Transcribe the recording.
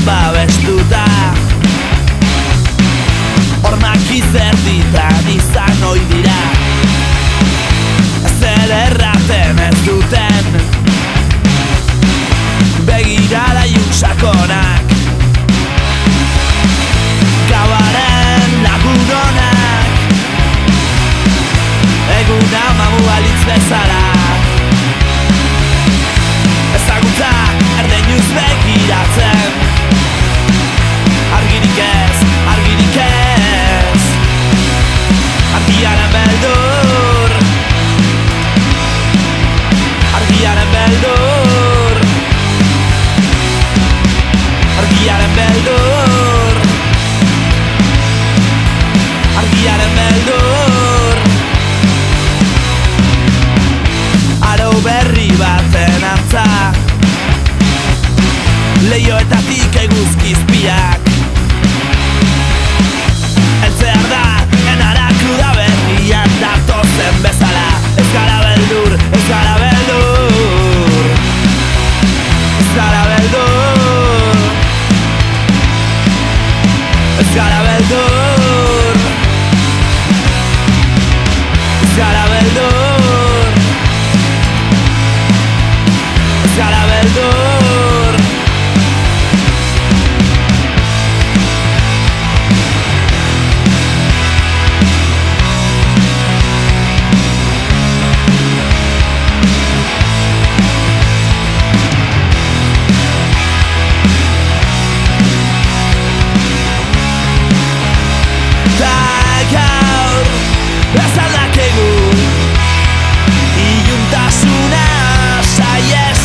babestuta. Hormak izerditan izan ohi dira, zer erraten ez duten begirada sakonak, gauaren lagunonak, eguna mamu balitz bezala. Ezagutza erdeinuz begiratzen, argirik ez, argirik ez, argiaren beldur, argiaren beldur, argiaren beldur, argiaren beldur. Aro berri baten antza, leioetatik eguzkizpiak, eltzear da enarakuda berrian datozen bezala. Ez gara beldur, ez gara beldur, ez gara beldur, ez gara beldur, ez gara beldur, ez gara beldur. Iluntasuna saiez